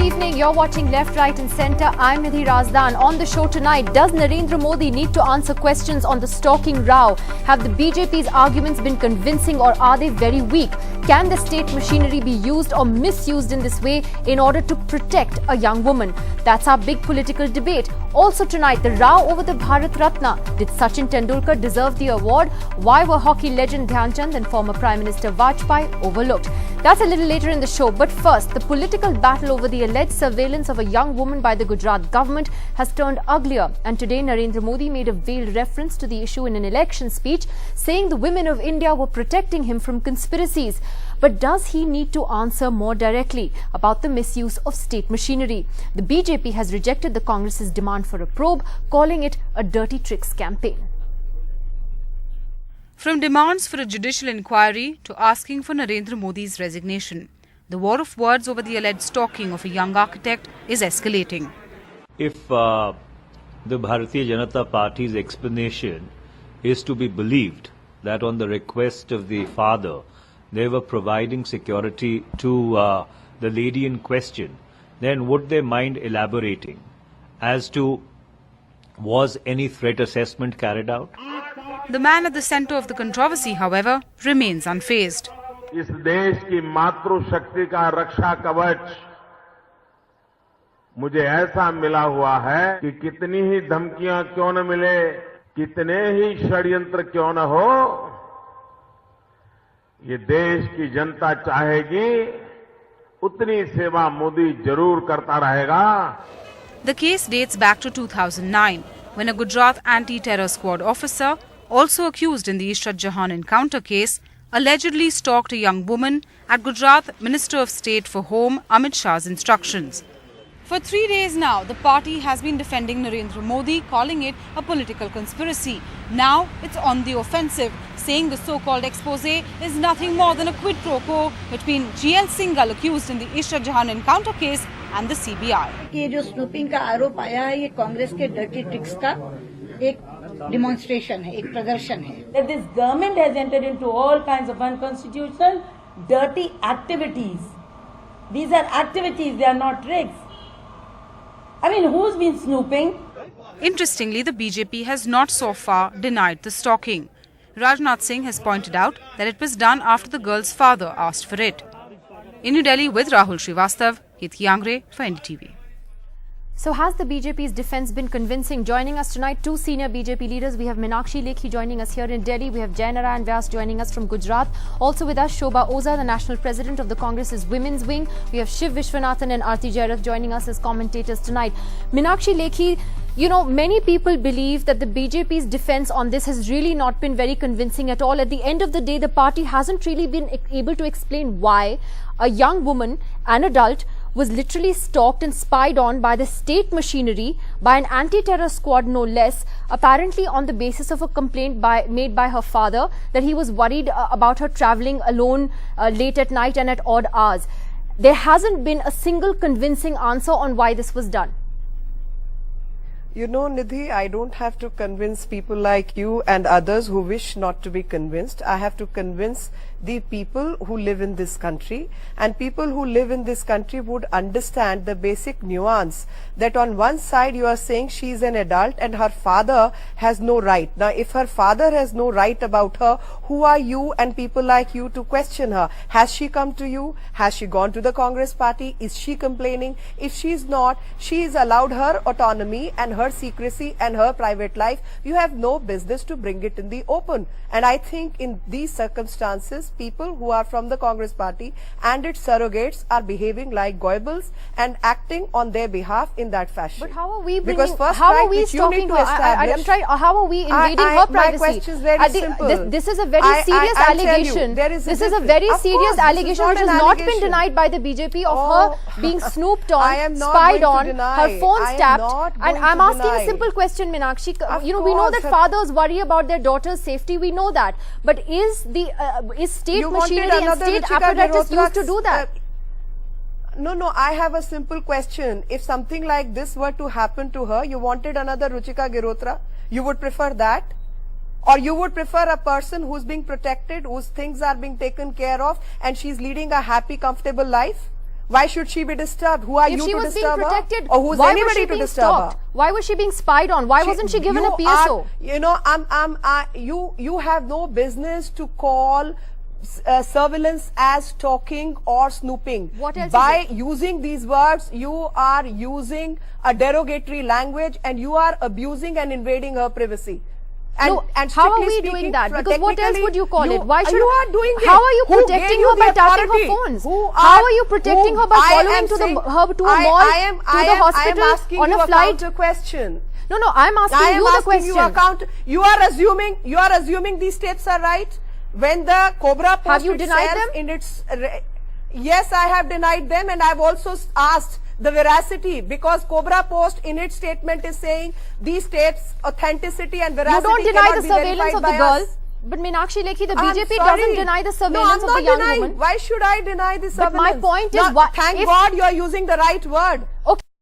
evening. You're watching Left, Right and Centre. I'm Nidhi Razdan. On the show tonight, does Narendra Modi need to answer questions on the stalking row? Have the BJP's arguments been convincing or are they very weak? Can the state machinery be used or misused in this way in order to protect a young woman? That's our big political debate. Also tonight, the row over the Bharat Ratna. Did Sachin Tendulkar deserve the award? Why were hockey legend Dhyan Chand and former Prime Minister Vajpayee overlooked? That's a little later in the show. But first, the political battle over the alleged surveillance of a young woman by the Gujarat government has turned uglier. And today, Narendra Modi made a veiled reference to the issue in an election speech, saying the women of India were protecting him from conspiracies. But does he need to answer more directly about the misuse of state machinery? The BJP has rejected the Congress's demand for a probe, calling it a dirty tricks campaign. From demands for a judicial inquiry to asking for Narendra Modi's resignation, the war of words over the alleged stalking of a young architect is escalating. If the Bharatiya Janata Party's explanation is to be believed, that on the request of the father, they were providing security to the lady in question, then would they mind elaborating as to was any threat assessment carried out? The man at the centre of the controversy, however, remains unfazed. इस देश की मातृशक्ति का रक्षा कवच मुझे ऐसा मिला हुआ है कि कितनी ही धमकियां क्यों न मिले, कितने ही षड्यंत्र क्यों न हो, ये देश की जनता चाहेगी उतनी सेवा मोदी जरूर करता रहेगा. The case dates back to 2009, when a Gujarat anti-terror squad officer, also accused in the Ishrat Jahan encounter case, allegedly stalked a young woman at Gujarat Minister of State for Home Amit Shah's instructions. For 3 days now, the party has been defending Narendra Modi, calling it a political conspiracy. Now it's on the offensive, saying the so-called expose is nothing more than a quid pro quo between GL Singhal, accused in the Ishrat Jahan encounter case, and the CBI. ये जो snooping का आरोप आया है, ये कांग्रेस के dirty tricks का एक demonstration है, एक प्रदर्शन है. That this government has entered into all kinds of unconstitutional, dirty activities. These are activities, they are not tricks. I mean, who's been snooping? Interestingly, the BJP has not so far denied the stalking. Rajnath Singh has pointed out that it was done after the girl's father asked for it. In New Delhi with Rahul Srivastav, Hithi Yangre for NDTV. So has the BJP's defence been convincing? Joining us tonight, two senior BJP leaders. We have Meenakshi Lekhi joining us here in Delhi. We have Jainarayan Vyas joining us from Gujarat. Also with us, Shobha Oza, the National President of the Congress's Women's Wing. We have Shiv Vishwanathan and Aarti Jairath joining us as commentators tonight. Meenakshi Lekhi, you know, many people believe that the BJP's defence on this has really not been very convincing at all. At the end of the day, the party hasn't really been able to explain why a young woman, an adult, was literally stalked and spied on by the state machinery, by an anti-terror squad no less, apparently on the basis of a complaint made by her father that he was worried about her travelling alone late at night and at odd hours. There hasn't been a single convincing answer on why this was done. You know, Nidhi, I don't have to convince people like you and others who wish not to be convinced. I have to convince the people who live in this country, and people who live in this country would understand the basic nuance that on one side you are saying she is an adult and her father has no right. Now, if her father has no right about her, who are you and people like you to question her? Has she come to you? Has she gone to the Congress party? Is she complaining? If she is not, she is allowed her autonomy and her secrecy and her private life. You have no business to bring it in the open. And I think in these circumstances, people who are from the Congress party and its surrogates are behaving like Goebbels and acting on their behalf in that fashion. But how are we bringing, because first how right are we which you need stalking to her? establish, How are we invading her privacy? My question is very simple. This is a very serious allegation. This is a very serious allegation which has not been denied by the BJP of her being snooped on, spied on, her phone tapped. And I'm asking a simple question, Meenakshi. You know, we know that fathers worry about their daughter's safety. We know that. But is state machinery and state apparatus used to do that? No, I have a simple question. If something like this were to happen to her, you wanted another Ruchika Girotra? You would prefer that? Or you would prefer a person who's being protected, whose things are being taken care of, and she's leading a happy, comfortable life? Why should she be disturbed? Who are If you she to was being disturb her? protected, Or who's why was anybody she to being disturb stalked? her? Why was she being spied on? Why wasn't she given a You PSO? are- you know, you have no business to call surveillance as stalking or snooping. What else is By it? using these words, you are using a derogatory language and you are abusing and invading her privacy. And, No, and how are strictly we speaking, doing that? Because what else technically, would you call it? Why should you are doing it? How are you Who protecting gave you her by the tapping her authority? phones? Who How are you protecting her by I following am to saying- her to a mall, to the hospital, I am asking on you a flight? counter question. No, I'm asking I am you the asking question. you a counter. You are assuming these tapes are right. When the Cobra Post Have you denied itself them? in its yes, I have denied them, and I've also asked the veracity, because Cobra Post in its statement is saying these tapes authenticity and veracity You don't deny cannot the be surveillance verified of the by girl. us. But Meenakshi Lekhi, the I'm BJP sorry. doesn't deny the No, surveillance I'm of the not young denying. woman. Why should I deny the But surveillance? my point is Now, why- thank if- God you are using the right word. Okay.